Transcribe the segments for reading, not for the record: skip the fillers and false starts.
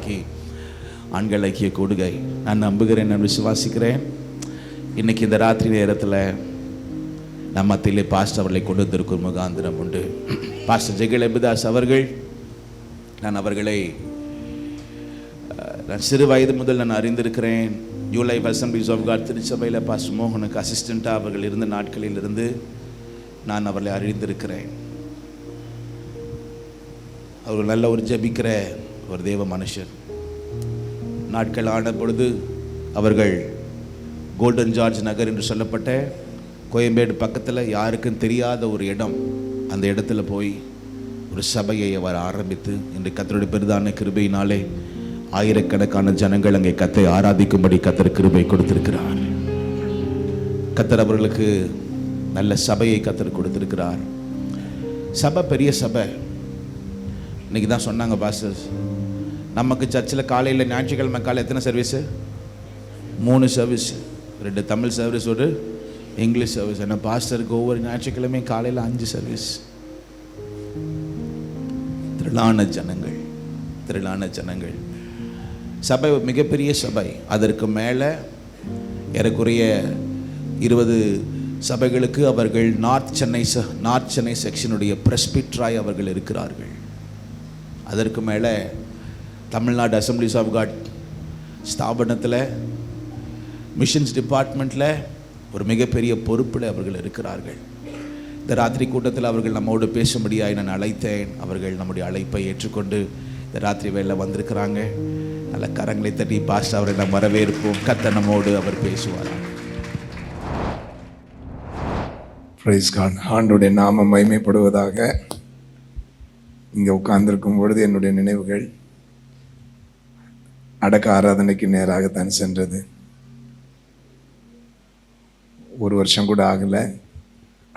இன்றைக்கு ஆண்கள் ஐக்கிய கூடுகை. நான் நம்புகிறேன், நான் விசுவாசிக்கிறேன். இன்னைக்கு இந்த ராத்திரி நேரத்தில் நம்ம மத்தியிலே பாஸ்டர் அவர்களை கொண்டு வந்திருக்கும் முகாந்திரம் உண்டு. பாஸ்டர் ஜெகல் எபிதாஸ் அவர்கள், நான் அவர்களை சிறு வயது முதல் நான் அறிந்திருக்கிறேன். New life assemblies of God திருச்சபையில் பாஸ்டர் மோகனுக்கு அசிஸ்டண்ட்டாக அவர்கள் இருந்த நாட்களிலிருந்து நான் அவர்களை அறிந்திருக்கிறேன். அவர்கள் நல்ல ஒரு ஜெபிக்கிற ஒரு தேவ மனுஷர். நாட்கள் ஆன பொழுது அவர்கள் கோல்டன் ஜார்ஜ் நகர் என்று சொல்லப்பட்ட கோயம்பேடு பக்கத்தில் யாருக்கும் தெரியாத ஒரு இடம், அந்த இடத்துல போய் ஒரு சபையை அவர் ஆரம்பித்து இன்று கர்த்தருடைய பெரிதான கிருபையினாலே ஆயிரக்கணக்கான ஜனங்கள் அங்கே கர்த்தரை ஆராதிக்கும்படி கர்த்தர் கிருபை கொடுத்திருக்கிறார். கர்த்தர் அவர்களுக்கு நல்ல சபையை கர்த்தர் கொடுத்திருக்கிறார். சபை பெரிய சபை. இன்னைக்கு தான் சொன்னாங்க பாஸ்டர், நமக்கு சர்ச்சில் காலையில் ஞாயிற்றுக்கிழமை காலை எத்தனை சர்வீஸு? 3 சர்வீஸ், 2 தமிழ் சர்வீஸ், ஒரு இங்கிலீஷ் சர்வீஸ். ஏன்னா பாஸ்டருக்கு ஒவ்வொரு ஞாயிற்றுக்கிழமையும் காலையில் 5 சர்வீஸ். திரளான ஜனங்கள். சபை மிகப்பெரிய சபை. அதற்கு மேலே ஏறக்குறைய 20 சபைகளுக்கு அவர்கள் நார்த் சென்னை செக்ஷனுடைய பிரஸ்பிட்ராய் அவர்கள் இருக்கிறார்கள். அதற்கு மேலே தமிழ்நாடு அசம்பிளிஸ் ஆஃப் காட் ஸ்தாபனத்தில் மிஷன்ஸ் டிபார்ட்மெண்ட்டில் ஒரு மிகப்பெரிய பொறுப்பில் அவர்கள் இருக்கிறார்கள். இந்த ராத்திரி கூட்டத்தில் அவர்கள் நம்மோடு பேசும்படியாய் நான் அழைத்தேன். அவர்கள் நம்முடைய அழைப்பை ஏற்றுக்கொண்டு இந்த ராத்திரி வேளையில் வந்திருக்கிறாங்க. நல்ல கரங்களை தட்டி பாஸ்டர் அவரை நாம் வரவேற்போம். கர்த்தர் நம்மோடு அவர் பேசுவார். Praise God. ஆண்டவருடைய நாமம் மகிமைப்படுவதாக. இங்கே உட்கார்ந்திருக்கும் பொழுது என்னுடைய நினைவுகள் அடக்க ஆராதனைக்கு நேராகத்தான் சென்றது. 1 வருஷம் கூட ஆகலை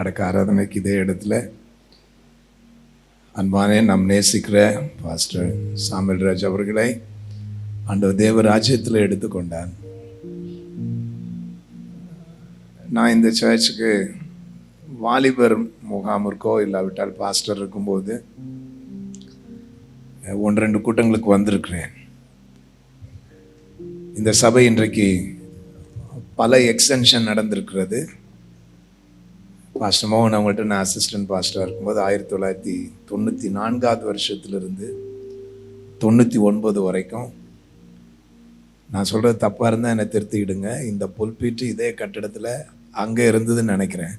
அடக்க ஆராதனைக்கு இதே இடத்துல அன்பானே நாம் நேசிக்கிற பாஸ்டர் சாமுவேல் ராஜ் அவர்களை ஆண்டவர் தேவ ராஜ்யத்தில் எடுத்துக்கொண்டார். நான் இந்த சர்ச்சுக்கு வாலிபர் முகாமிற்கோ இல்லாவிட்டால் பாஸ்டர் இருக்கும்போது 1-2 கூட்டங்களுக்கு வந்திருக்கிறேன். இந்த சபை இன்றைக்கு பல எக்ஸ்டென்ஷன் நடந்திருக்கிறது. பாஸ்டர் மோகன் அவங்கள்ட்ட நான் அசிஸ்டன்ட் பாஸ்டராக இருக்கும்போது 1994 வருஷத்துலேருந்து 99 வரைக்கும், நான் சொல்கிறது தப்பாக இருந்தால் என்னை திருத்திக்கிடுங்க, இந்த புல்பீட்டு இதே கட்டிடத்தில் அங்கே இருந்ததுன்னு நினைக்கிறேன்.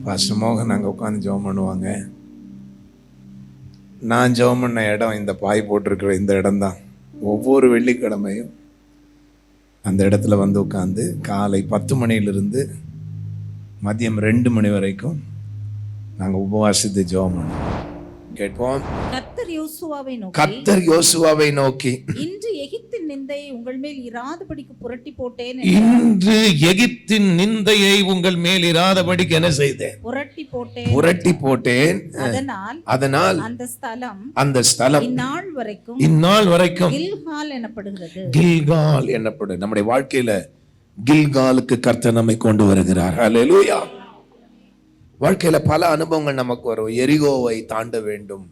பாஸ்டர் மோகன் அங்கே உட்காந்து ஜெபம் பண்ணுவாங்க. நான் ஜெபம் பண்ண இடம் இந்த பாய் போட்டிருக்கிற இந்த இடம்தான். ஒவ்வொரு வெள்ளிக்கிழமையும் அந்த இடத்துல வந்து உட்காந்து காலை 10 மணியிலிருந்து மதியம் 2 மணி வரைக்கும் நாங்கள் உபவாசித்து ஜெபம் பண்ணுவோம். கேட்போம். கர்த்தர் யோசுவாவை நோக்கி இன்று எகிப்தின் நிந்தையை உங்கள் மேல் இராதபடிக்கு புரட்டி போட்டேன். இன்று எகிப்தின் நிந்தையை உங்கள் மேல் இராதபடிக்கு என்ன செய்தேன்? புரட்டி போட்டேன். அதனால் அந்த ஸ்தலம் இந்நாள் வரைக்கும் கில்கால் எனப்படுகிறது. கில்கால் எனப்படும். நம்முடைய வாழ்க்கையில கில்காலுக்கு கர்த்தர் நம்மை கொண்டு வருகிறார். ஹல்லேலூயா. வாழ்க்கையில பல அனுபவங்கள் நமக்கு வரும். எரிகோவை தாண்ட வேண்டும்,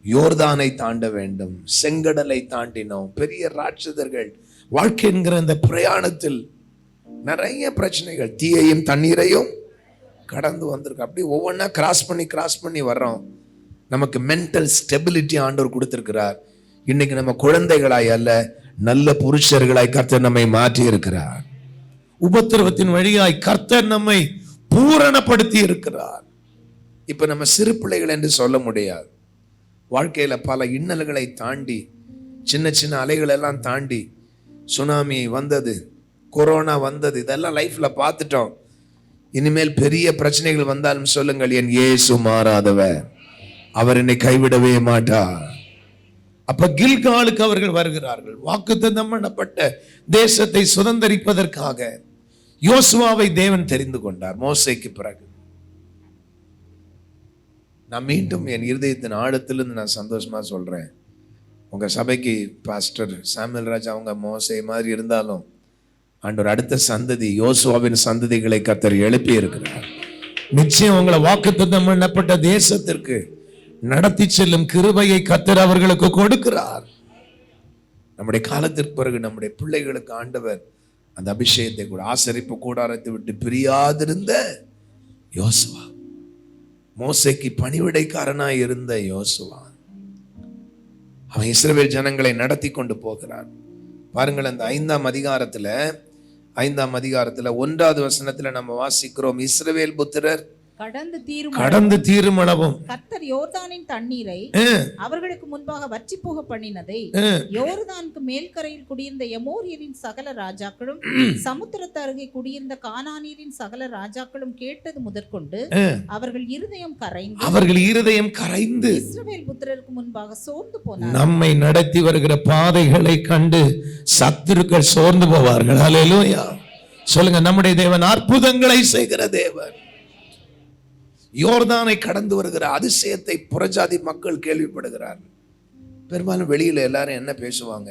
யோர்தானை தாண்ட வேண்டும், செங்கடலை தாண்டினோம். பெரிய ராட்சதர்கள். வாழ்க்கை என்கிற இந்த பிரயாணத்தில் நிறைய பிரச்சனைகள், தீயையும் தண்ணீரையும் கடந்து வந்திருக்கு. அப்படி ஒவ்வொன்றா கிராஸ் பண்ணி வர்றோம். நமக்கு மென்டல் ஸ்டெபிலிட்டி ஆண்டவர் கொடுத்திருக்கிறார். இன்னைக்கு நம்ம குழந்தைகளாய் அல்ல, நல்ல புருஷர்களாய் கர்த்தர் நம்மை மாற்றி இருக்கிறார். உபத்திரவத்தின் வழியாய் கர்த்தர் நம்மை பூரணப்படுத்தி இருக்கிறார். இப்ப நம்ம சிறு பிள்ளைகள் என்று சொல்ல முடியாது. வாழ்க்கையில பல இன்னல்களை தாண்டி, சின்ன அலைகள் எல்லாம் தாண்டி, சுனாமி வந்தது, கொரோனா வந்தது, இதெல்லாம் லைஃப்ல பார்த்துட்டோம். இனிமேல் பெரிய பிரச்சனைகள் வந்தாலும் சொல்லுங்கள், என் இயேசு மாறாதவர், அவர் என்னை கைவிடவே மாட்டார். அப்ப கில்காலுக்கு அவர்கள் வருகிறார்கள். வாக்குத்தத்தம் பண்ணப்பட்ட தேசத்தை சுதந்தரிப்பதற்காக யோசுவாவை தேவன் தெரிந்து கொண்டார். மோசேக்கு பிறகு நான் மீண்டும் என் இருதயத்தின் ஆழத்திலிருந்து நான் சந்தோஷமா சொல்றேன், உங்க சபைக்கு பாஸ்டர் சாமுவேல் ராஜ் அவங்க மோசே மாதிரி இருந்தாலும் ஆண்டவர் அடுத்த சந்ததி யோசுவாவின் சந்ததிகளை கர்த்தர் எழுப்பி இருக்கிறார். நிச்சயம் உங்களை வாக்குத்தத்தம் பண்ணப்பட்ட தேசத்திற்கு நடத்தி செல்லும் கிருபையை கர்த்தர் அவர்களுக்கு கொடுக்கிறார். நம்முடைய காலத்திற்கு பிறகு நம்முடைய பிள்ளைகளுக்கு ஆண்டவர் அந்த அபிஷேகத்தை கூட, ஆசரிப்பு கூடாரத்தை விட்டு பிரியாதிருந்த யோசுவா, மோசேக்கு பணிவிடைக்காரனாய் இருந்த யோசுவா, அவன் இஸ்ரவேல் ஜனங்களை நடத்தி கொண்டு போகிறான். பாருங்கள், அந்த 5ஆம் அதிகாரத்துல 1வது வசனத்துல நம்ம வாசிக்கிறோம், இஸ்ரவேல் புத்திரர் கடந்து தீருமளவும் கர்த்தர் யோர்தானின் தண்ணீரை அவர்களுக்கு முன்பாக வற்றி போக பண்ணினதை யோர்தானுக்கு மேல்கரையில் குடியிருந்த எமோரியரின் சகல ராஜாக்களும் சமுத்திரத்து அருகே குடியிருந்த கானானியரின் சகல ராஜாக்களும் கேட்டது முதற்கொண்டு அவர்கள் இருதயம் கரைந்து இஸ்ரவேல் புத்திரருக்கு முன்பாக சோர்ந்து போனார். நம்மை நடத்தி வருகிற பாதைகளை கண்டு சத்துருக்கள் சோர்ந்து போவார்கள். அல்லேலூயா சொல்லுங்க. நம்முடைய தேவன் அற்புதங்களை செய்கிற தேவன். யோர்தானை கடந்து வருகிற அதிசயத்தை புறஜாதி மக்கள் கேள்விப்படுகிறார். பெரும்பாலும் வெளியில எல்லாரும் என்ன பேசுவாங்க,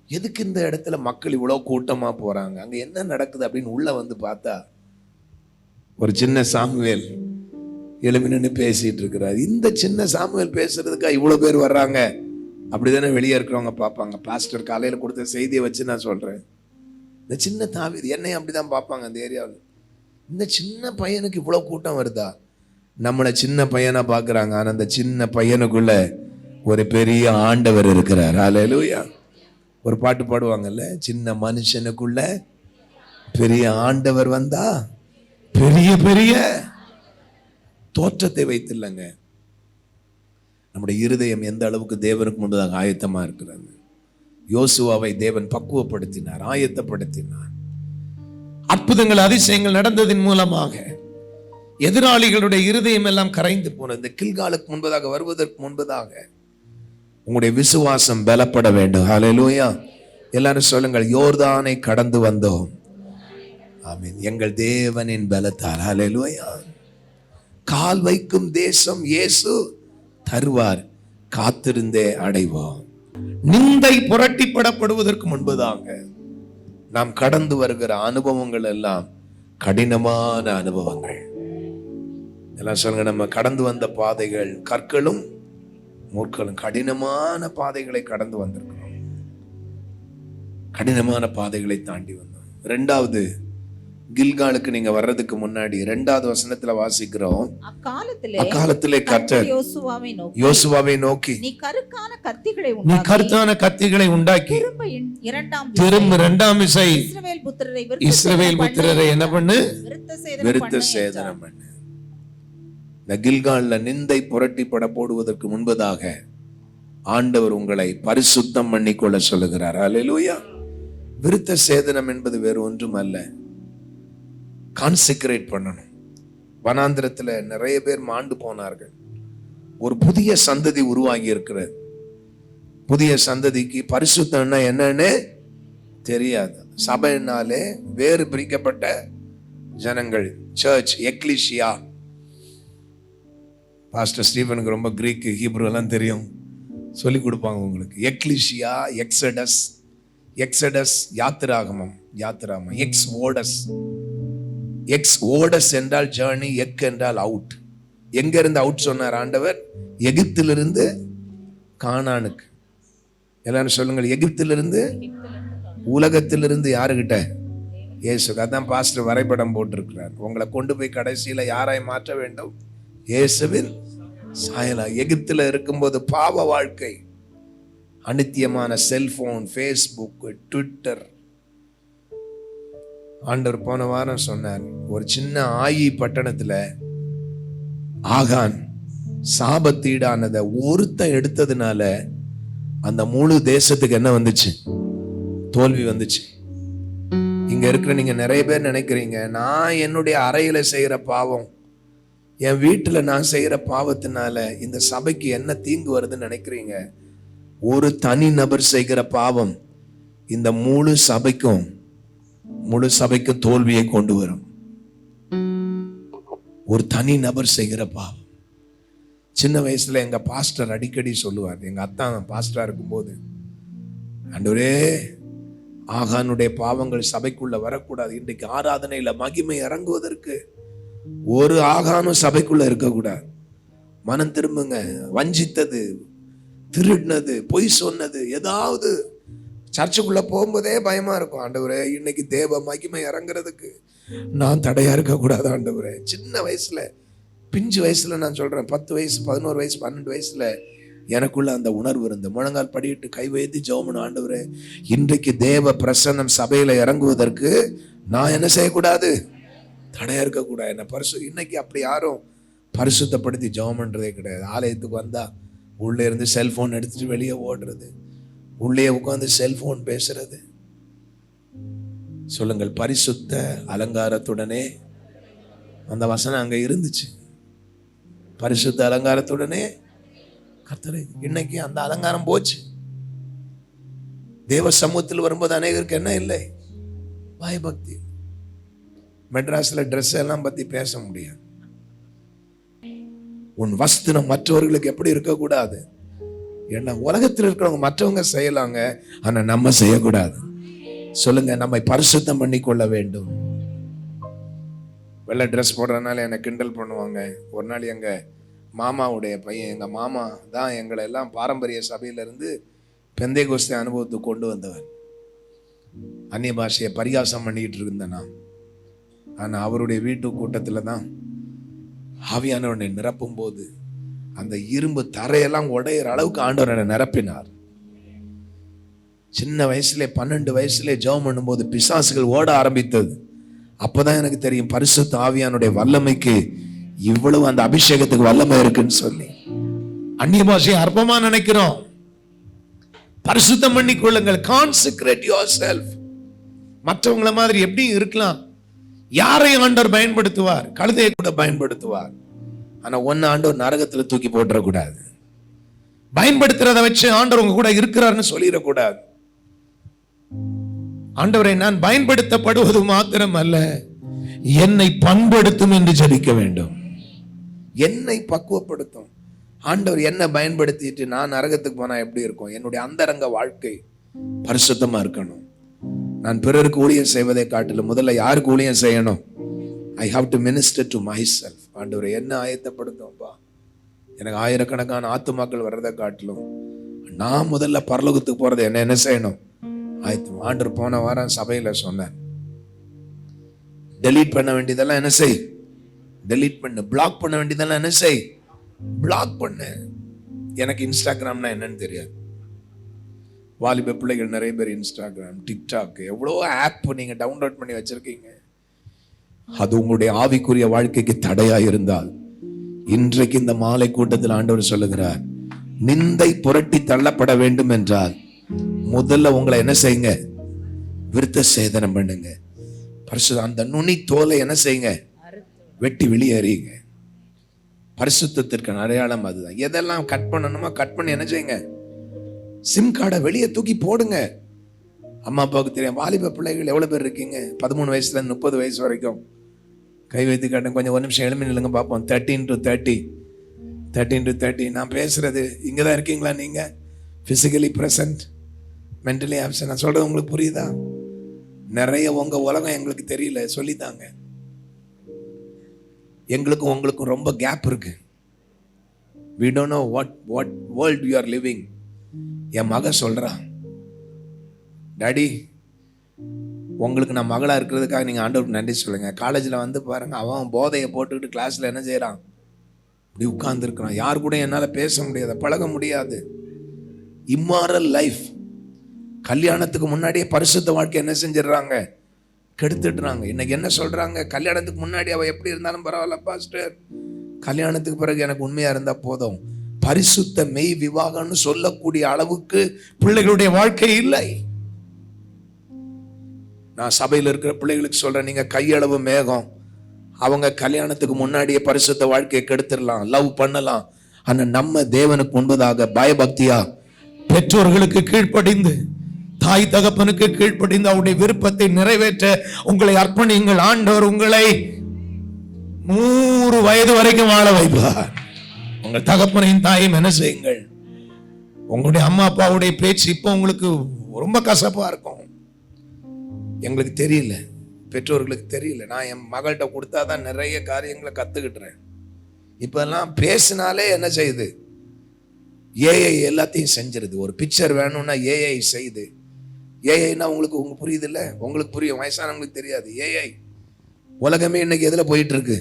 எதுக்கு இந்த இடத்துல மக்கள் இவ்வளவு கூட்டமா போறாங்க, அங்க என்ன நடக்குது அப்படின்னு உள்ள வந்து பார்த்தா ஒரு சின்ன சாமுவேல் எழுப்பி நின்று பேசிட்டு இருக்கிறார். இந்த சின்ன சாமுவேல் பேசுறதுக்கா இவ்வளவு பேர் வர்றாங்க அப்படிதானே வெளியே இருக்கிறவங்க பார்ப்பாங்க. பாஸ்டர் காலையில கொடுத்த செய்தியை வச்சு நான் சொல்றேன், இந்த சின்ன தாவீது என்னையும் அப்படிதான் பார்ப்பாங்க அந்த ஏரியாவில். இந்த சின்ன பையனுக்கு இவ்வளவு கூட்டம் வருதா? நம்மளை சின்ன பையனா பாக்குறாங்க, ஆனா அந்த சின்ன பையனுக்குள்ள ஒரு பெரிய ஆண்டவர் இருக்கிறார். அல்லேலூயா. ஒரு பாட்டு பாடுவாங்கல்ல, சின்ன மனுஷனுக்குள்ள பெரிய ஆண்டவர் வந்தா பெரிய பெரிய தோற்றத்தை வைத்தில்லைங்க. நம்முடைய இருதயம் எந்த அளவுக்கு தேவனுக்கு முன்பதாக ஆயத்தமா இருக்கிறாங்க. யோசுவாவை தேவன் பக்குவப்படுத்தினார், ஆயத்தப்படுத்தினார். அற்புதங்கள் அதிசயங்கள் நடந்ததின் மூலமாக எதிராளிகளுடைய இருதயம் எல்லாம் கரைந்து போனது. இந்த கில்காலுக்கு முன்பதாக வருவதற்கு முன்பதாக உங்களுடைய விசுவாசம் பலப்பட வேண்டும். ஹல்லேலூயா. எல்லாரும் சொல்லுங்கள், யோர்தானை கடந்து வந்தோம். ஆமென். எங்கள் தேவனின் பலத்தால். ஹல்லேலூயா. கால் வைக்கும் தேசம் இயேசு தருவார், காத்திருந்தே அடைவோம். நிந்தை புரட்டிப்படப்படுவதற்கு முன்பதாக நாம் கடந்து வருகிற அனுபவங்கள் எல்லாம் கடினமான அனுபவங்கள். எல்லாம் சொல்லுங்க, நம்ம கடந்து வந்த பாதைகள் கற்களும் முற்களும். கடினமான பாதைகளை கடந்து வந்திருக்கிறோம், கடினமான பாதைகளை தாண்டி வந்தோம். 2வது கில்காலுக்கு நீங்க வர்றதுக்கு முன்னாடி 2வது வசனத்துல வாசிக்கிறோம், அக்காலத்திலே கர்த்தர் யோசுவாவை நோக்கி நீ கருத்தான கத்திகளை உண்டாக்கி திரும்ப 2ஆம் விசை இஸ்ரவேல் புத்திரரை என்ன பண்ணு? விருத்த சேதனம் பண்ணு. இந்த கில்கால்ல நிந்தை புரட்டிப்பட போடுவதற்கு முன்பதாக ஆண்டவர் உங்களை பரிசுத்தம் பண்ணிக்கொள்ள சொல்லுகிறார். அல்லேலூயா. விருத்த சேதனம் என்பது வேறு ஒன்றும் அல்ல, கான்செக்ரேட் பண்ணணும். வனாந்திரத்துல நிறைய பேர் மாண்டு போனார்கள். ஒரு புதிய சந்ததி உருவாகி இருக்கிறது. புதிய சந்ததிக்கு பரிசுத்தம்னா என்னன்னு தெரியாது. சபைனாலே வேறு பிரிக்கப்பட்ட ஜனங்கள், சர்ச், எக்லிஷியா. பாஸ்டர் ஸ்டீவனுக்கு ரொம்ப கிரீக் ஹீப்ரு எல்லாம் தெரியும், சொல்லி கொடுப்பாங்க உங்களுக்கு. எக்லிஷியா, எக்ஸடஸ், யாத்திராகமம், எக்ஸ் ஓடஸ் என்றால் ஜர்னி, எக் என்றால் அவுட். எங்க இருந்து அவுட் சொன்னார் ஆண்டவர்? எகிப்திலிருந்து கானானுக்கு. எல்லாரும் சொல்லுங்கள், எகிப்திலிருந்து, உலகத்திலிருந்து யாருகிட்ட? இயேசு. அதான் பாஸ்டர் வரைபடம் போட்டிருக்கிறார். உங்களை கொண்டு போய் கடைசியில யாராய் மாற்ற வேண்டும்? இயேசுவின் சாயலா. எகிப்தில் இருக்கும்போது பாவ வாழ்க்கை, அநித்தியமான செல்போன், ஃபேஸ்புக், ட்விட்டர். ஆண்டவர் போன வாரம் சொன்னார், ஒரு சின்ன ஆயி பட்டணத்துல ஆகான் சாபத்தீடானதை ஒருத்தன் எடுத்ததுனால அந்த முழு தேசத்துக்கு என்ன வந்துச்சு? தோல்வி வந்துச்சு. இங்க இருக்கிற நீங்க நிறைய பேர் நினைக்கிறீங்க, நான் என்னுடைய அறையில செய்யற பாவம், என் வீட்டுல நான் செய்யற பாவத்தினால இந்த சபைக்கு என்ன தீங்கு வருதுன்னு நினைக்கிறீங்க. ஒரு தனி நபர் செய்கிற பாவம் இந்த முழு சபைக்கும் தோல்வியை கொண்டு வரும். ஒரு தனி நபர் செய்கிற பாவம். சின்ன வயசுல எங்க பாஸ்டர் அடிக்கடி சொல்லுவார், எங்க அத்தான் பாஸ்டரா இருக்கும்போது, ஆண்டவரே, ஆகானுடைய பாவங்கள் சபைக்குள்ள வரக்கூடாது. இன்றைக்கு ஆராதனையில மகிமை இறங்குவதற்கு ஒரு ஆகானும் சபைக்குள்ள இருக்கக்கூடாது. மனம் திரும்புங்க. வஞ்சித்தது, திருடினது, பொய் சொன்னது, ஏதாவது சர்ச்சுக்குள்ள போகும்போதே பயமா இருக்கும். ஆண்டவரே, இன்னைக்கு தேவ மகிமை இறங்குறதுக்கு நான் தடையா இருக்க கூடாது ஆண்டவரே. சின்ன வயசுல, பிஞ்சு வயசுல நான் சொல்றேன், 10 வயசு 11 வயசு 12 வயசுல எனக்குள்ள அந்த உணர்வு இருந்து முழங்கால் படியிட்டு கை வைத்து ஜெபம், ஆண்டவரே இன்றைக்கு தேவ பிரசன்னம் சபையில இறங்குவதற்கு நான் என்ன செய்யக்கூடாது, தடையா இருக்கக்கூடாது. என்ன இன்னைக்கு அப்படி யாரும் பரிசுத்தப்படுத்தி ஜெபம் பண்றதே கிடையாது. ஆலயத்துக்கு வந்தா உள்ளே இருந்து செல்போன் எடுத்துட்டு வெளியே ஓடுறது, உள்ளே உட்காந்து செல்போன் பேசுறது. சொல்லுங்கள், பரிசுத்த அலங்காரத்துடனே. அந்த வசனம் அங்க இருந்துச்சு, பரிசுத்த அலங்காரத்துடனே கர்த்தரை. இன்னைக்கு அந்த அலங்காரம் போச்சு. தேவ சமூகத்தில் வரும்போது அநேகருக்கு என்ன இல்லை, பயபக்தி. மெட்ராஸ்ல ட்ரெஸ் எல்லாம் பத்தி பேச முடியாது. உன் வஸ்திரம் மற்றவர்களுக்கு எப்படி இருக்கக்கூடாது. ஏன்னா உலகத்தில் இருக்கிறவங்க மற்றவங்க செய்யலாங்க, ஆனா நம்ம செய்யக்கூடாது. சொல்லுங்க, நம்மை பரிசுத்தம் பண்ணி கொள்ள வேண்டும். வெள்ளை ட்ரெஸ் போடுறதுனால என்னை கிண்டல் பண்ணுவாங்க. ஒரு நாள் எங்க மாமாவுடைய பையன், எங்க மாமா தான் எங்களை எல்லாம் பாரம்பரிய சபையிலிருந்து பெந்தைகோஸ்தே அனுபவத்துக்கு கொண்டு வந்தவர். அந்நிய பாஷையை பரிகாசம் பண்ணிட்டு இருந்தேன் நான். ஆனா அவருடைய வீட்டு கூட்டத்துல தான் ஆவியானவனை நிரப்பும் போது அந்த இரும்பு தரையெல்லாம் உடையிற அளவுக்கு ஆண்டவர் நிரப்பினார். சின்ன வயசுல 12 வயசுல ஜெபம் பண்ணும்போது பிசாசுகள் ஓட ஆரம்பித்தது. அப்பதான் எனக்கு தெரியும் பரிசுத்த ஆவியானுடைய வல்லமைக்கு இவ்வளவு, அந்த அபிஷேகத்துக்கு வல்லமை இருக்குன்னு சொல்லி. அந்நிய பாஷையை அற்பமா நினைக்கிறோம். பரிசுத்தம் பண்ணி கொள்ளுங்கள். Consecrate yourself. மற்றவங்கள மாதிரி எப்படி இருக்கலாம். யாரையும் ஆண்டவர் பயன்படுத்துவார், கழுதையை கூட பயன்படுத்துவார். ஆனா ஒன்னு ஆண்டவர் நரகத்துல தூக்கி போட்டுறக்கூடாது. பயன்படுத்துறத வச்சு ஆண்டவர் உங்க கூட இருக்கிறாருன்னு சொல்லிடக்கூடாது. ஆண்டவரை நான் பயன்படுத்தப்படுவது மாத்திரம் அல்ல, என்னை பண்படுத்தும் என்று ஜெபிக்க வேண்டும். என்னை பக்குவப்படுத்தும். ஆண்டவர் என்ன பயன்படுத்திட்டு நான் நரகத்துக்கு போனா எப்படி இருக்கும்? என்னுடைய அந்தரங்க வாழ்க்கை பரிசுத்தமா இருக்கணும். நான் பிறருக்கு ஊழியம் செய்வதை காட்டிலும் முதல்ல யாருக்கு ஊழியம் செய்யணும்? I have to minister to myself. ஆண்டவரை என்ன ஆயத்தப்படுத்தும்பா. எனக்கு ஆயிரக்கணக்கான ஆத்துமாக்கள் வர்றதை காட்டிலும் நான் முதல்ல பரலோகத்துக்கு போறது என்ன செய்யணும்? ஆயத்தம். ஆண்டவர் போன வாரம் சபையில சொன்னார், டெலீட் பண்ண வேண்டியதெல்லாம் என்ன செய், டெலீட் பண்ணு. பிளாக் பண்ண வேண்டியதெல்லாம் என்ன செய், பிளாக் பண்ணு. எனக்கு இன்ஸ்டாகிராம்னா என்னன்னு தெரியாது. வாலிப பிள்ளைகள் நிறைய பேர் இன்ஸ்டாகிராம், டிக்டாக், எவ்வளோ ஆப் நீங்க டவுன்லோட் பண்ணி வச்சிருக்கீங்க. அது உங்களுடைய ஆவிக்குரிய வாழ்க்கைக்கு தடையா இருந்தால் இன்றைக்கு இந்த மாலை கூட்டத்தில் ஆண்டவர் சொல்லுகிறார், நிந்தை புரட்டி தள்ளப்பட வேண்டும் என்றால் முதல்ல உங்களை என்ன செய்யுங்க, விருத்த சேதனம் பண்ணுங்க. அந்த நுனி தோலை என்ன செய்யுங்க, வெட்டி வெளியேறிங்க. பரிசுத்தத்திற்கு அடையாளம் அதுதான். எதெல்லாம் கட் பண்ணணுமோ கட் பண்ணி என்ன செய்யுங்க, சிம் கார்டை வெளியே தூக்கி போடுங்க. அம்மா அப்பாவுக்கு தெரியும். வாலிப பிள்ளைகள் எவ்வளவு பேர் இருக்கீங்க? 13 வயசுல 30 வயசு வரைக்கும் கை வைத்து காட்டுங்க. கொஞ்சம் ஒரு நிமிஷம் எழுமி நில்லுங்க பார்ப்போம். 13 to 30. நான் பேசுறது இங்கதான் இருக்கீங்களா? நீங்க பிசிக்கலி பிரசன்ட், மென்டலி ஆப்சன்ட். நான் சொல்றது உங்களுக்கு புரியுதா? நிறைய உங்க உலகம் எங்களுக்கு தெரியல, சொல்லித்தாங்க. எங்களுக்கும் உங்களுக்கும் ரொம்ப கேப் இருக்கு. we don't know what world you are living. என் மக சொல்றான், டாடி உங்களுக்கு நான் மகளா இருக்கிறதுக்காக நீங்க ஆண்டவருக்கு நன்றி சொல்லுங்க. காலேஜ்ல வந்து பாருங்க, அவன் போதையை போட்டுக்கிட்டு கிளாஸ்ல என்ன செய்யறான், இப்படி உட்கார்ந்து இருக்கிறான். யாரு கூட என்னால பேச முடியாது, பழக முடியாது. Immoral life. கல்யாணத்துக்கு முன்னாடியே பரிசுத்த வாழ்க்கை என்ன செஞ்சிடறாங்க, கெடுத்துடுறாங்க. இன்னைக்கு என்ன சொல்றாங்க, கல்யாணத்துக்கு முன்னாடி அவ எப்படி இருந்தாலும் பரவாயில்ல பாஸ்டர், கல்யாணத்துக்கு பிறகு எனக்கு உண்மையா இருந்தா போதும். பரிசுத்த மெய் விவாகம்னு சொல்லக்கூடிய அளவுக்கு பிள்ளைகளுடைய வாழ்க்கை இல்லை. நான் சபையில் இருக்கிற பிள்ளைகளுக்கு சொல்றேன், நீங்க கையளவு மேகம். அவங்க கல்யாணத்துக்கு முன்னாடியே பரிசுத்த வாழ்க்கையை கெடுத்துடலாம், லவ் பண்ணலாம். ஆனா நம்ம தேவனுக்கு முன்பதாக பயபக்தியா பெற்றோர்களுக்கு கீழ்ப்படிந்து, தாய் தகப்பனுக்கு கீழ்ப்படிந்து அவருடைய விருப்பத்தை நிறைவேற்ற உங்களை அர்ப்பணியுங்கள். ஆண்டவர் உங்களை 100 வயது வரைக்கும் வாழ வைப்பார். உங்கள் தகப்பனையும் தாயும் என்ன செய்யுங்கள். உங்களுடைய அம்மா அப்பாவுடைய பேச்சு இப்போ உங்களுக்கு ரொம்ப கசப்பா இருக்கும். எங்களுக்கு தெரியல, பெற்றோர்களுக்கு தெரியல. நான் என் மகள்கிட்ட கொடுத்தாதான் நிறைய காரியங்களை கத்துக்கிட்டுறேன். இப்பெல்லாம் பேசினாலே என்ன செய்யுது, ஏஐ எல்லாத்தையும் செஞ்சிருது. ஒரு பிக்சர் வேணும்னா ஏஐ செய்யுது. ஏஐனா உங்களுக்கு புரியுது இல்ல? உங்களுக்கு புரியும், வயசானவங்களுக்கு தெரியாது. ஏஐ உலகமே இன்னைக்கு எதுல போயிட்டு இருக்கு?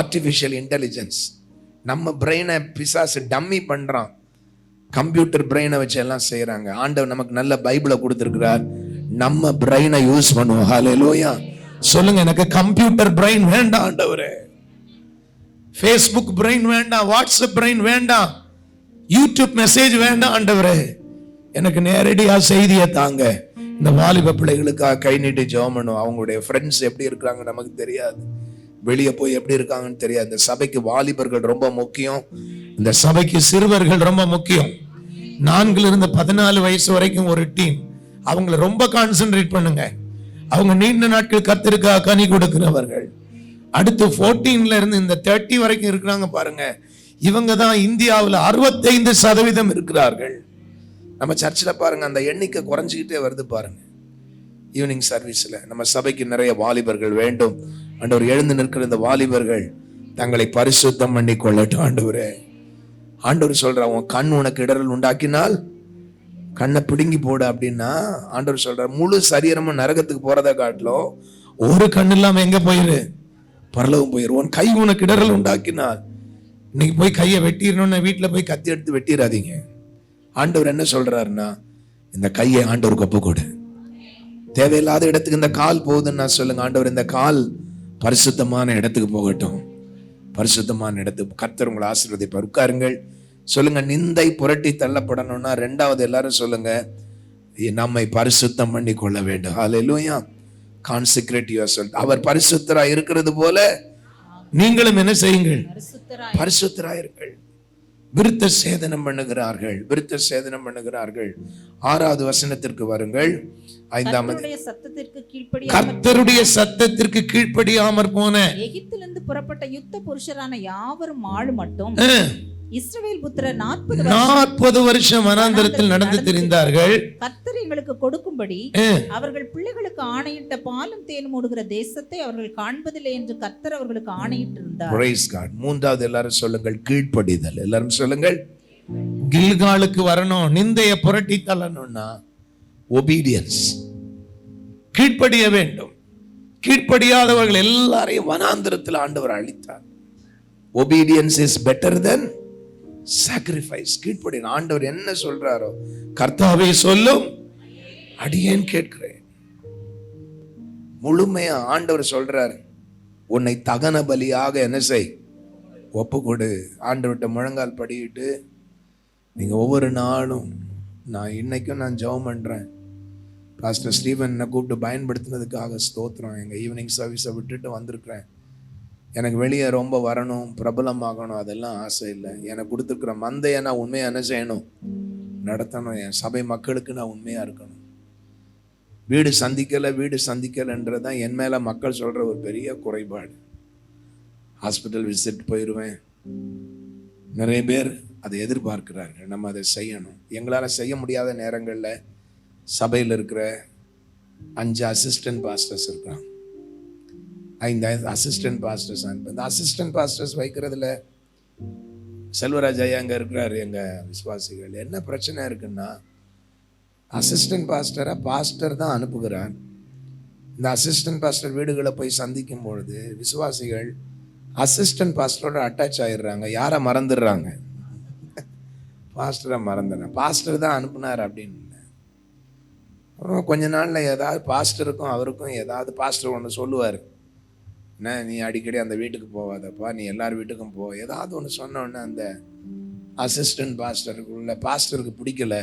Artificial intelligence. நம்ம பிரெயினை பிசாசு டம்மி பண்றான். கம்ப்யூட்டர் பிரெயினை வச்சு எல்லாம் செய்யறாங்க. ஆண்டவர் நமக்கு நல்ல பைபிளை கொடுத்திருக்கிறார். நம்ம பிரெயினை யூஸ் பண்ணுவோம். ஹல்லேலூயா. சொல்லுங்க, எனக்கு கம்ப்யூட்டர் பிரெயின் வேண்டாம் ஆண்டவரே. ஃபேஸ்புக் பிரெயின் வேண்டாம், வாட்ஸ்அப் பிரெயின் வேண்டாம், யூடியூப் மெசேஜ் வேண்டாம் ஆண்டவரே. எனக்கு நேரடியா செய்தியை தாங்க. இந்த வாலிப பிள்ளைகளுக்காக கை நீட்டி ஜெபம் பண்ணும். அவங்களுடைய ஃப்ரெண்ட்ஸ் எப்படி இருக்கிறாங்க நமக்கு தெரியாது, வெளியே போய் எப்படி இருக்காங்கன்னு தெரியாது. இந்த சபைக்கு வாலிபர்கள் ரொம்ப முக்கியம். இந்த சபைக்கு சிறுவர்கள் ரொம்ப முக்கியம். 4 to 14 வயசு வரைக்கும் ஒரு டீம். அவங்கள ரொம்ப கான்சென்ட்ரேட் பண்ணுங்க. அவங்க நீண்ட நாட்கள் கர்த்தருக்காக கனி கொடுக்கிறவர்கள். அடுத்து 14 இருந்து இந்த 30 வரைக்கும் இருக்கிறாங்க பாருங்க. இவங்க தான் இந்தியாவில் 65% இருக்கிறார்கள். நம்ம சர்ச்சில் பாருங்க, அந்த எண்ணிக்கை குறைஞ்சிக்கிட்டே வருது பாருங்க. ஈவினிங் சர்வீஸ்ல நம்ம சபைக்கு நிறைய வாலிபர்கள் வேண்டும். ஆண்டவர் எழுந்து நிற்கிற இந்த வாலிபர்கள் தங்களை பரிசுத்தம் பண்ணி கொள்ளட்டும். ஆண்டவரே, ஆண்டவர் சொல்ற, உன் கண் உனக்கு இடரல் உண்டாக்கினால் கண்ணை பிடுங்கி போடு அப்படின்னா, ஆண்டவர் சொல்ற, முழு சரீரமும் நரகத்துக்கு போறதை காட்டிலும் ஒரு கண் இல்லாம எங்க போயிரு? பரலோகம் போயிரு. உன் கை உனக்கு இடரல் உண்டாக்கினால், இன்னைக்கு போய் கையை வெட்டிடணும்னு வீட்டுல போய் கத்தி எடுத்து வெட்டிடாதீங்க. ஆண்டவர் என்ன சொல்றாருன்னா, இந்த கையை ஆண்டவருக்கு ஒப்பு கொடு. தேவையில்லாத இடத்துக்கு இந்த கால் போகுதுன்னு நான் சொல்லுங்க, ஆண்டவர் இந்த கால் பரிசுத்தமான இடத்துக்கு போகட்டும். பரிசுத்தமான இடத்துக்கு கர்த்தர் உங்களை ஆசீர்வதிப்பார். உட்காருங்கள். சொல்லுங்க, நிந்தை புரட்டி தள்ளப்படணும்னா 2வது எல்லாரும் சொல்லுங்க, நம்மை பரிசுத்தம் பண்ணி கொள்ள வேண்டும். ஹல்லேலூயா. Consecrate yourself. அவர் பரிசுத்தராய் இருக்கிறது போல நீங்களும் என்ன செய்யுங்கள்? பரிசுத்தராயிருங்கள். விருத்த சேதனம் பண்ணுகிறார்கள். விருத்த சேதனம் பண்ணுகிறார்கள். 6வது வசனத்திற்கு வருங்கள். 5வது, கர்த்தருடைய சத்தத்திற்கு கீழ்ப்படியாமற் போன எகிப்திலிருந்து புறப்பட்ட யுத்த புருஷரான யாவரும் ஆளு மட்டும் இஸ்ரவேல் புத்திரர் 40 வருஷம் வனாந்தரத்தில் நடந்து திரிந்தார்கள். கர்த்தர் எங்களுக்கு கொடுக்கும்படி அவர்கள் பிள்ளைகளுக்கு ஆணையிட்ட பாலும் தேனும் ஓடுகிற தேசத்தை அவர்கள் காண்பதில்லை என்று கர்த்தர் அவர்களுக்கு ஆணையிட்டு இருந்தார். Praise God. 3வது எல்லாரும் சொல்லுங்கள், கீழ்ப்படிதல். எல்லாரும் சொல்லுங்கள், கில்காலுக்கு வரணும். நிந்தைய புரட்டி தள்ளணும்னா ஒபீடியன்ஸ், கீழ்ப்படிய வேண்டும். கீழ்ப்படியாதவர்கள் எல்லாரையும் வனாந்தரத்தில் ஆண்டவர் அழித்தார். obedience is better than sacrifice. கீழ்ப்படி. ஆண்டவர் என்ன சொல்றாரோ, கர்த்தாவே சொல்லும் அடியேன் கேட்கிறேன். முழுமையா ஆண்டவர் சொல்றார், உன்னை தகன பலியாக என்ன செய்? ஒப்பு கொடு. ஆண்டவர்கிட்ட முழங்கால் படியிட்டு நீங்க ஒவ்வொரு நாளும், இன்னைக்கும் நான் ஜெபம் பண்றேன். பாஸ்டர் ஸ்டீவன் என்னை கூப்பிட்டு பயன்படுத்தினதுக்காக ஸ்தோத்திரம். எங்க ஈவினிங் சர்வீஸை விட்டுட்டு வந்திருக்கிறேன். எனக்கு வெளியே ரொம்ப வரணும், பிரபலமாகணும், அதெல்லாம் ஆசை இல்லை. எனக்கு கொடுத்துருக்குற மந்தையை நான் உண்மையாக என்ன செய்யணும்? நடத்தணும். என் சபை மக்களுக்கு நான் உண்மையாக இருக்கணும். வீடு சந்திக்கலைன்றதான் என் மேலே மக்கள் சொல்கிற ஒரு பெரிய குறைபாடு. ஹாஸ்பிட்டல் விசிட் போயிடுவேன். நிறைய பேர் அதை எதிர்பார்க்கிறார்கள், நம்ம அதை செய்யணும். எங்களால் செய்ய முடியாத நேரங்களில் சபையில் இருக்கிற 5 அசிஸ்டன்ட் பாஸ்டர்ஸ் இருக்காங்க. 5 அசிஸ்டன்ட் பாஸ்டர்ஸ். இந்த அசிஸ்டன்ட் பாஸ்டர்ஸ் வைக்கிறதுல செல்வராஜ் ஐயா அங்கே இருக்கிறார். எங்கள் விசுவாசிகள் என்ன பிரச்சனை இருக்குன்னா, அசிஸ்டன்ட் பாஸ்டரை பாஸ்டர் தான் அனுப்புகிறார். இந்த அசிஸ்டன்ட் பாஸ்டர் வீடுகளை போய் சந்திக்கும் பொழுது விசுவாசிகள் அசிஸ்டன்ட் பாஸ்டரோட அட்டாச் ஆயிடுறாங்க. யாரை மறந்துடுறாங்க? பாஸ்டரை மறந்துடுறேன். பாஸ்டர் தான் அனுப்புனார் அப்படின்னு. அப்புறம் கொஞ்ச நாளில் ஏதாவது பாஸ்டருக்கும் அவருக்கும் ஏதாவது பாஸ்டர் ஒன்று சொல்லுவார், என்ன நீ அடிக்கடி அந்த வீட்டுக்கு போவாதப்பா, நீ எல்லார் வீட்டுக்கும் போ. ஏதாவது ஒன்று சொன்னோடனே அந்த அசிஸ்டன்ட் பாஸ்டருக்கு பிடிக்கல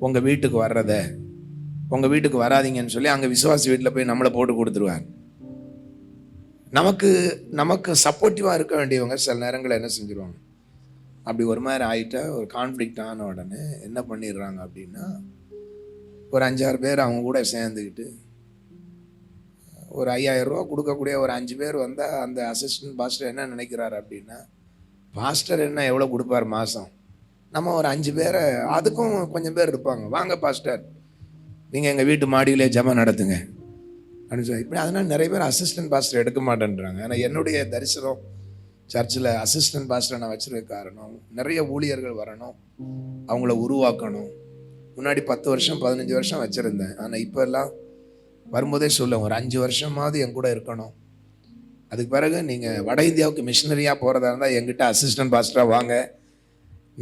உங்கள் வீட்டுக்கு வர்றத. உங்கள் வீட்டுக்கு வராதிங்கன்னு சொல்லி அங்கே விசுவாசி வீட்டில் போய் நம்மளை போட்டு கொடுத்துருவாங்க. நமக்கு சப்போர்ட்டிவாக இருக்க வேண்டியவங்க சில நேரங்களில் என்ன செஞ்சுருவாங்க, அப்படி ஒரு மாதிரி ஆகிட்டா, ஒரு கான்ஃப்ளிக்ட் ஆன உடனே என்ன பண்ணிடுறாங்க அப்படின்னா, ஒரு 5-6 பேர் அவங்க கூட சேர்ந்துக்கிட்டு ஒரு 5000 ரூபா கொடுக்கக்கூடிய ஒரு 5 பேர் வந்தால் அந்த அசிஸ்டன்ட் பாஸ்டர் என்ன நினைக்கிறாரு அப்படின்னா, பாஸ்டர் என்ன எவ்வளோ கொடுப்பார் மாதம், நம்ம ஒரு 5 பேரை, அதுக்கும் கொஞ்சம் பேர் இருப்பாங்க, வாங்க பாஸ்டர் நீங்கள் எங்கள் வீட்டு மாடியிலே ஜெபம் நடத்துங்க அப்படின்னு சொல்லி. இப்படி அதனால் நிறைய பேர் அசிஸ்டன்ட் பாஸ்டர் எடுக்க மாட்டேன்றாங்க. ஆனால் என்னுடைய தரிசனம் சர்ச்சில் அசிஸ்டன்ட் பாஸ்டர் நான் வச்சிருக்க காரணம், நிறைய ஊழியர்கள் வரணும், அவங்கள உருவாக்கணும். முன்னாடி 10 வருஷம் 15 வருஷம் வச்சுருந்தேன். ஆனால் இப்போ எல்லாம் வரும்போதே சொல்லுவேன், ஒரு 5 வருஷமாவது என் கூட இருக்கணும். அதுக்கு பிறகு நீங்கள் வட இந்தியாவுக்கு மிஷினரியாக போகிறதா இருந்தால் எங்கிட்ட அசிஸ்டன்ட் பாஸ்டராக வாங்க.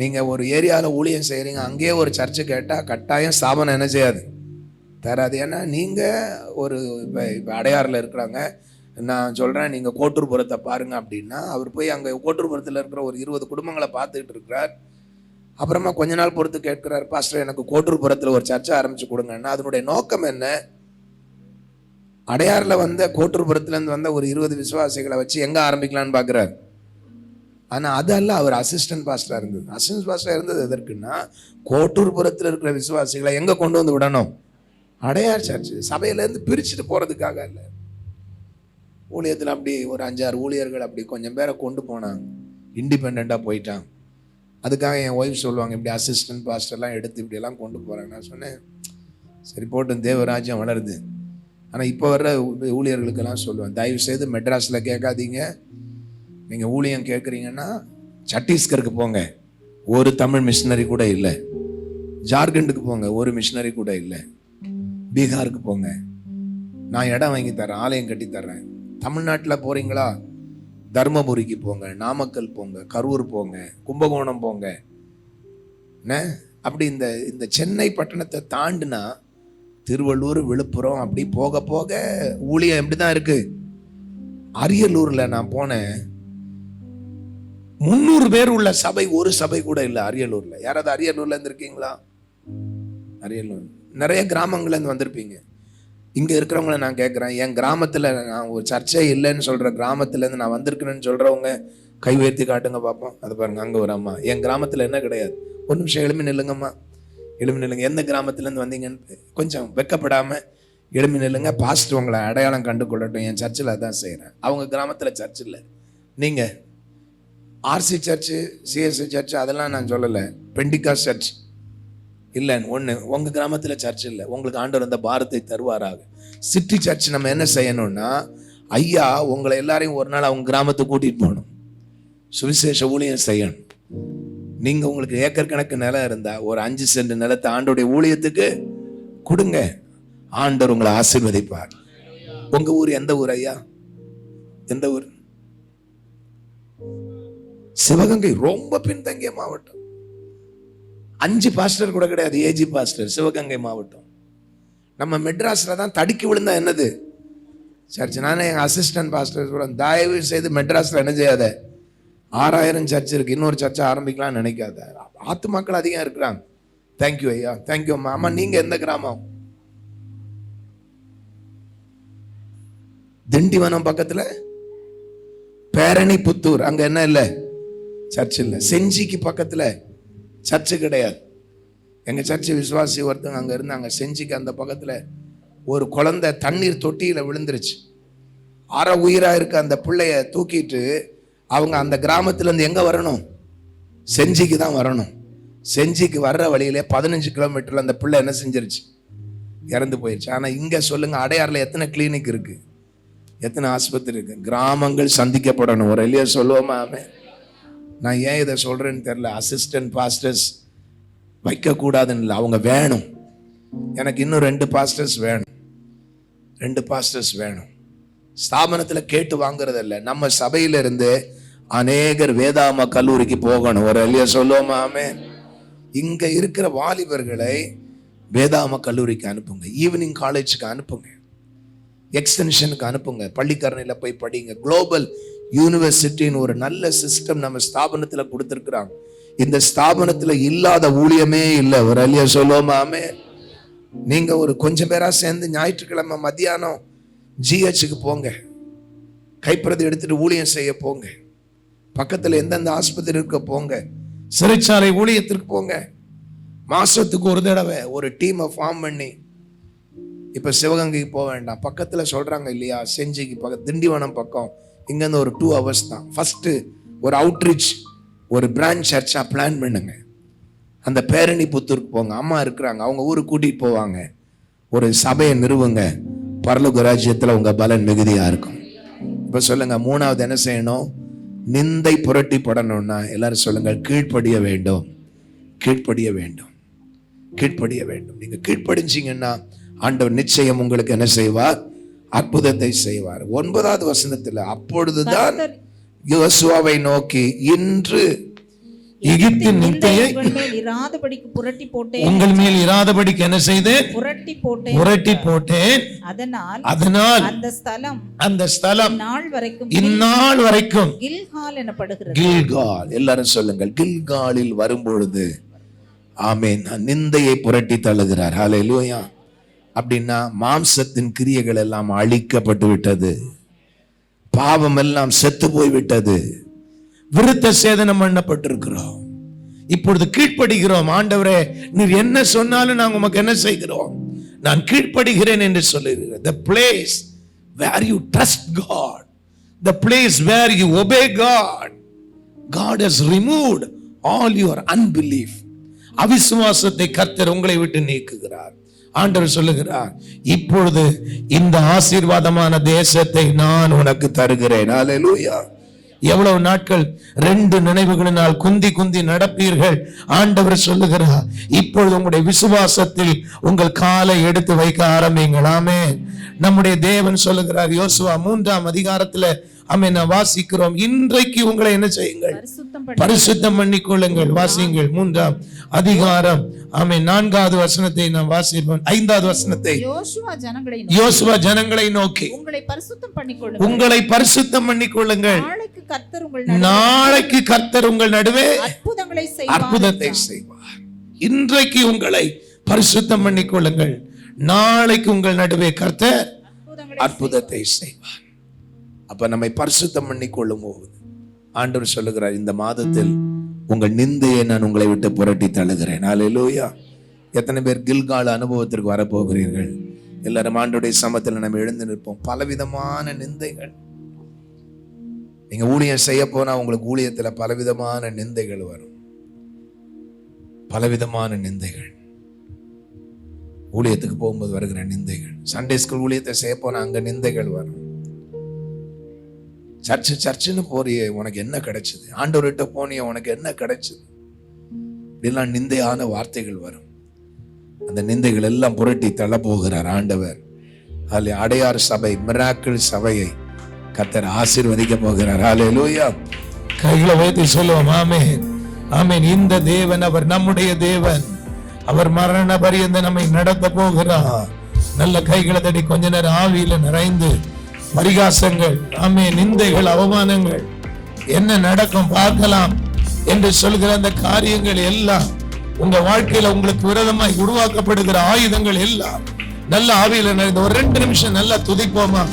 நீங்கள் ஒரு ஏரியாவில் ஊழியம் செய்கிறீங்க, அங்கேயே ஒரு சர்ச்சு கேட்டால் கட்டாயம் ஸ்தாபனம் என்ன செய்யாது, தராது. ஏன்னா நீங்கள் ஒரு இப்போ அடையாறில் இருக்கிறாங்க, நான் சொல்கிறேன் நீங்கள் கோட்டூர்புரத்தை பாருங்கள் அப்படின்னா, அவர் போய் அங்கே கோட்டூர்புரத்தில் இருக்கிற ஒரு 20 குடும்பங்களை பார்த்துக்கிட்டு இருக்கிறார். அப்புறமா கொஞ்ச நாள் பொறுத்து கேட்கிறார், பாஸ்டர் எனக்கு கோட்டூர்புரத்தில் ஒரு சர்ச்சை ஆரம்பித்து கொடுங்கன்னா. அதனுடைய நோக்கம் என்ன? அடையாறில் வந்த கோட்டூர்புரத்துலேருந்து வந்த ஒரு 20 விசுவாசிகளை வச்சு எங்கே ஆரம்பிக்கலான்னு பார்க்குறார். ஆனால் அதல்ல அவர் அசிஸ்டன்ட் பாஸ்டராக இருந்தது. அசிஸ்டன்ட் பாஸ்டராக இருந்தது எதற்குன்னா, கோட்டூர்புரத்தில் இருக்கிற விசுவாசிகளை எங்கே கொண்டு வந்து விடணும், அடையார் சர்ச்சு சபையிலேருந்து பிரிச்சுட்டு போகிறதுக்காக இல்லை. ஊழியத்தில் அப்படி ஒரு 5-6 ஊழியர்கள் அப்படி கொஞ்சம் பேரை கொண்டு போனாங்க, இண்டிபெண்ட்டாக போயிட்டாங்க. அதுக்காக என் ஒய்ஃப் சொல்லுவாங்க, இப்படி அசிஸ்டன்ட் பாஸ்டர்லாம் எடுத்து இப்படியெல்லாம் கொண்டு போகிறாங்க. நான் சொன்னேன், சரி போட்டும், தேவராஜ்யம் வளருது. ஆனால் இப்போ வர்ற ஊழியர்களுக்கெல்லாம் சொல்லுவேன், தயவு செய்து மெட்ராஸில் கேட்காதீங்க. நீங்கள் ஊழியம் கேட்குறீங்கன்னா சத்தீஸ்கருக்கு போங்க, ஒரு தமிழ் மிஷினரி கூட இல்லை. ஜார்க்கண்டுக்கு போங்க, ஒரு மிஷினரி கூட இல்லை. பீகாருக்கு போங்க, நான் இடம் வாங்கி தரேன், ஆலயம் கட்டி தர்றேன். தமிழ்நாட்டில் போகிறீங்களா, தர்மபுரிக்கு போங்க, நாமக்கல் போங்க, கரூர் போங்க, கும்பகோணம் போங்க. என்ன அப்படி இந்த சென்னை பட்டணத்தை தாண்டினா திருவள்ளூர், விழுப்புரம், அப்படி போக போக ஊழியம் எப்படி தான் இருக்கு. அரியலூரில் நான் போனேன், 300 பேர் உள்ள சபை, ஒரு சபை கூட இல்லை அரியலூரில். யாராவது அரியலூர்ல இருந்து இருக்கீங்களா? அரியலூர் நிறைய கிராமங்கள்ல இருந்து வந்திருப்பீங்க. இங்கே இருக்கிறவங்கள நான் கேட்குறேன், என் கிராமத்தில் நான் ஒரு சர்ச்சை இல்லைன்னு சொல்கிற கிராமத்துலேருந்து நான் வந்திருக்கிறேன்னு சொல்கிறவங்க கை உயர்த்தி காட்டுங்க பார்ப்போம். அது பாருங்க, அங்கே ஒரு அம்மா, என் கிராமத்தில் என்ன கிடையாது. ஒரு நிமிஷம் எழுமி நில்லுங்கம்மா, எழுமி நில்லுங்க. எந்த கிராமத்துலேருந்து வந்தீங்கன்னு கொஞ்சம் வெக்கப்படாமல் எழுமி நில்லுங்க. பாஸ்டர் உங்களை அடையாளம் கண்டு கொள்ளட்டும், என் சர்ச்சில் அதான் செய்கிறேன். அவங்க கிராமத்தில் சர்ச் இல்லை. நீங்கள் ஆர்சி சர்ச்சு, சிஎஸ்சி சர்ச்சு அதெல்லாம் நான் சொல்லலை, பெண்டிகாஸ்ட் சர்ச் இல்லைன்னு ஒன்று. உங்கள் கிராமத்தில் சர்ச் இல்லை, உங்களுக்கு ஆண்டவர் அந்த பாரத்தை தருவாராக. சிட்டி சர்ச் நம்ம என்ன செய்யணும்னா, ஐயா உங்களை எல்லாரையும் ஒரு நாள் அவங்க கிராமத்துக்கு கூட்டிகிட்டு போகணும், சுவிசேஷ ஊழியம் செய்யணும். நீங்கள் உங்களுக்கு ஏக்கர் கணக்கு நிலம் இருந்தால் ஒரு 5 சென்ட் நிலத்தை ஆண்டோடைய ஊழியத்துக்கு கொடுங்க, ஆண்டவர் உங்களை ஆசீர்வதிப்பார். உங்கள் ஊர் எந்த ஊர் ஐயா? எந்த ஊர்? சிவகங்கை. ரொம்ப பின்தங்கிய மாவட்டம், 5 பாஸ்டர் கூட கிடையாது, ஏஜி பாஸ்டர். சிவகங்கை மாவட்டம். நம்ம மெட்ராஸில் தான் தடுக்கி விழுந்தா என்னது சர்ச். நானே எங்கள் அசிஸ்டன்ட் பாஸ்டர் சொல்கிறேன், தயவு செய்து மெட்ராஸில் என்ன செய்யாத, 6000 சர்ச் இருக்கு, இன்னொரு சர்ச்சை ஆரம்பிக்கலாம்னு நினைக்காத. ஆத்து மக்கள் அதிகம் இருக்கிறாங்க. தேங்க்யூ ஐயா, தேங்க்யூ அம்மா. அம்மா நீங்க எந்த கிராமம்? திண்டிவனம் பக்கத்தில் பேரணி புத்தூர், அங்க என்ன இல்லை, சர்ச் இல்லை. செஞ்சிக்கு பக்கத்தில் சர்ச்சு கிடையாது. எங்கள் சர்ச்சு விசுவாசி ஒருத்தவங்க அங்கே இருந்தாங்க, செஞ்சிக்கு அந்த பக்கத்தில் ஒரு குழந்தை தண்ணீர் தொட்டியில் விழுந்துருச்சு. அரை உயிராக இருக்க அந்த பிள்ளைய தூக்கிட்டு அவங்க அந்த கிராமத்துலேருந்து எங்கே வரணும், செஞ்சிக்கு தான் வரணும். செஞ்சிக்கு வர்ற வழியிலே 15 கிலோமீட்டரில் அந்த பிள்ளை என்ன செஞ்சிருச்சு, இறந்து போயிடுச்சு. ஆனால் இங்கே சொல்லுங்க, அடையாறில் எத்தனை கிளினிக் இருக்கு, எத்தனை ஆஸ்பத்திரி இருக்கு. கிராமங்கள் சந்திக்கப்படணும். ஒரு இல்லையா சொல்லுவோமா? நான் ஏன் இதை சொல்றேன்னு தெரியல. அசிஸ்டன்ட் பாஸ்டர்ஸ் வைக்கக்கூடாதுன்னு இல்லை, அவங்க வேணும். எனக்கு இன்னும் 2 பாஸ்டர்ஸ் வேணும், 2 பாஸ்டர்ஸ் வேணும். ஸ்தாபனத்தில் கேட்டு வாங்குறது இல்லை, நம்ம சபையில இருந்து அநேகர் வேதாம கல்லூரிக்கு போகணும். ஒரு இல்லையா சொல்லுவோமா? இங்க இருக்கிற வாலிபர்களை வேதாம கல்லூரிக்கு அனுப்புங்க, ஈவினிங் காலேஜுக்கு அனுப்புங்க, எக்ஸ்டென்ஷனுக்கு அனுப்புங்க, பள்ளிக்கரணையில் போய் படிங்க. குளோபல் யூனிவர்சிட்டின்னு ஒரு நல்ல சிஸ்டம் நம்ம ஸ்தாபனத்தில் கொடுத்துருக்குறாங்க. இந்த ஸ்தாபனத்தில் இல்லாத ஊழியமே இல்லை. ஒரு அல்லையா சொல்லுவோமாமே? நீங்க ஒரு கொஞ்சம் பேரா சேர்ந்து ஞாயிற்றுக்கிழமை மத்தியானம் ஜிஹெச்சுக்கு போங்க, கைப்பிரதி எடுத்துட்டு ஊழியம் செய்ய போங்க. பக்கத்தில் எந்தெந்த ஆஸ்பத்திரி இருக்க போங்க, சிறைச்சாலை ஊழியத்திற்கு போங்க. மாசத்துக்கு ஒரு தடவை ஒரு டீமை ஃபார்ம் பண்ணி, இப்போ சிவகங்கைக்கு போக வேண்டாம், பக்கத்தில் சொல்கிறாங்க இல்லையா, செஞ்சிக்கு பக்கம், திண்டிவனம் பக்கம், இங்கேருந்து ஒரு 2 hours தான். ஃபஸ்ட்டு ஒரு அவுட்ரீச், ஒரு பிரான்ச் சர்ச்சாக பிளான் பண்ணுங்க. அந்த பேரணி புத்தூருக்கு போங்க, அம்மா இருக்கிறாங்க, அவங்க ஊருக்கு கூட்டிகிட்டு போவாங்க. ஒரு சபையை நிறுவுங்க, பரலோக ராஜ்யத்தில் உங்கள் பலன் மிகுதியாக இருக்கும். இப்போ சொல்லுங்கள், 3வது என்ன செய்யணும்? நிந்தை புரட்டி படணும்னா எல்லாரும் சொல்லுங்க, கீழ்ப்படிய வேண்டும், கீழ்ப்படிய வேண்டும், கீழ்ப்படிய வேண்டும். நீங்க கீழ்ப்படிஞ்சீங்கன்னா ஆண்டவர் நிச்சயம் உங்களுக்கு என்ன செய்வார்? அற்புதத்தை செய்வார். 9வது வசனத்துல அப்பொழுதுதான் யோசுவாவை நோக்கி, இன்று எகிப்தின் நிந்தையை உங்கள் மேல் இராதபடிக்கு என்ன செய்தேன்? புரட்டி போட்டேன். அதனால் அந்த ஸ்தலம் இந்நாள் வரைக்கும் கில்கால் எனப்படுகிறது. கில்கால். எல்லாரும் சொல்லுங்கள், கில்காலில் வரும்பொழுது ஆமென் நிந்தையை புரட்டி தள்ளுகிறார். ஹல்லேலூயா. அப்படின்னா மாம்சத்தின் கிரியைகள் எல்லாம் அழிக்கப்பட்டு விட்டது, பாவம் எல்லாம் செத்து போய் விட்டது, விருத்த சேதனம் பண்ணப்பட்டிருக்கிறோம். இப்பொழுது கீழ்ப்படுகிறோம். ஆண்டவரே, நீர் என்ன சொன்னாலும் நாங்கள் உமக்கு என்ன செய்கிறோம்? நான் கீழ்ப்படுகிறேன் என்று சொல்லுகிறேன். The place where you trust God, the place where you obey God, God has removed all your unbelief. அவிசுவாசத்தை கர்த்தர் உங்களை விட்டு நீக்குகிறார். ஆண்டவர் சொல்லுகிறார், இப்பொழுது இந்த ஆசீர்வாதமான தேசத்தை நான் உனக்கு தருகிறேன். ஹல்லேலூயா. எவ்வளவு நாட்கள் 2 நினைவுகளினால் குந்தி குந்தி நடப்பீர்கள். ஆண்டவர் சொல்லுகிறார், இப்பொழுது உங்களுடைய விசுவாசத்தில் உங்கள் காலை எடுத்து வைக்க ஆரம்பிங்கள். ஆமென். நம்முடைய தேவன் சொல்லுகிறார், யோசுவா 3ஆம் அதிகாரத்துல ஆமென் வாசிக்கிறோம், இன்றைக்கு உங்களை என்ன செய்யுங்கள்? பரிசுத்தம் பண்ணிக்கொள்ளுங்கள். வாசியுங்கள் 3ஆம் அதிகாரம் ஆமென் 4வது வசனத்தை நாம் வாசிப்போம். 5வது வசனத்தை, யோசுவா ஜனங்களை நோக்கி உங்களை பரிசுத்தம் பண்ணிக்கொள்ளுங்கள், நாளைக்கு கர்த்தர் உங்கள் நடுவே அற்புதத்தை செய்வார். இன்றைக்கு உங்களை பரிசுத்தம் பண்ணிக்கொள்ளுங்கள், நாளைக்கு உங்கள் நடுவே கர்த்தர் அற்புதத்தை செய்வார். அப்ப நம்மை பரிசுத்தம் பண்ணிக்கொள்ளும் போது ஆண்டவர் சொல்லுகிறார், இந்த மாதத்தில் உங்கள் நிந்தையை நான் உங்களை விட்டு புரட்டி தள்ளுகிறேன். ஹல்லேலூயா. எத்தனை பேர் கில்கால் அனுபவத்திற்கு வரப்போகிறீர்கள்? எல்லாரும் ஆண்டவருடைய சமத்தில் நம்ம எழுந்து நிற்போம். பலவிதமான நிந்தைகள். நீங்க ஊழியம் செய்ய போனா உங்களுக்கு ஊழியத்துல பலவிதமான நிந்தைகள் வரும், பலவிதமான நிந்தைகள். ஊழியத்துக்கு போகும்போது வருகிற நிந்தைகள், சண்டே ஸ்கூல் ஊழியத்தை செய்ய போனா அங்க நிந்தைகள் வரும். சர்ச்சுன்னு போறியே, உனக்கு என்ன கிடைச்சது? ஆண்டவர்கிட்ட போனிய, உனக்கு என்ன கிடைச்சது? இப்படிலாம் நிந்தையான வார்த்தைகள் வரும். அந்த நிந்தைகள் எல்லாம் புரட்டி தள்ள போகிறார் ஆண்டவர். அதில் அடையார் சபை, மிராக்கிள் சபையை கர்த்தர் ஆசீர்வதிக்க போகிறார். ஹல்லேலூயா. கைகளை வைத்து சொல்லுவோம், ஆமென், ஆமென். இந்த தேவன் அவர் நம்முடைய தேவன். அவர் மரண பரியந்த நம்மை நடத்த போகிறார். நல்ல கைகளை தட்டி கொஞ்ச நேரம் ஆவியில நிறைந்து பரிகாசங்கள், ஆமென், நிந்தைகள், அவமானங்கள் என்ன நடக்கும் பார்க்கலாம் என்று சொல்கிற அந்த காரியங்கள் எல்லாம் உங்க வாழ்க்கையில உங்களுக்கு விரோதமாய் உருவாக்கப்படுகிற ஆயுதங்கள் எல்லாம் நல்ல ஆவியில நிறைந்த ஒரு 2 நிமிஷம் நல்லா துதிப்போமா?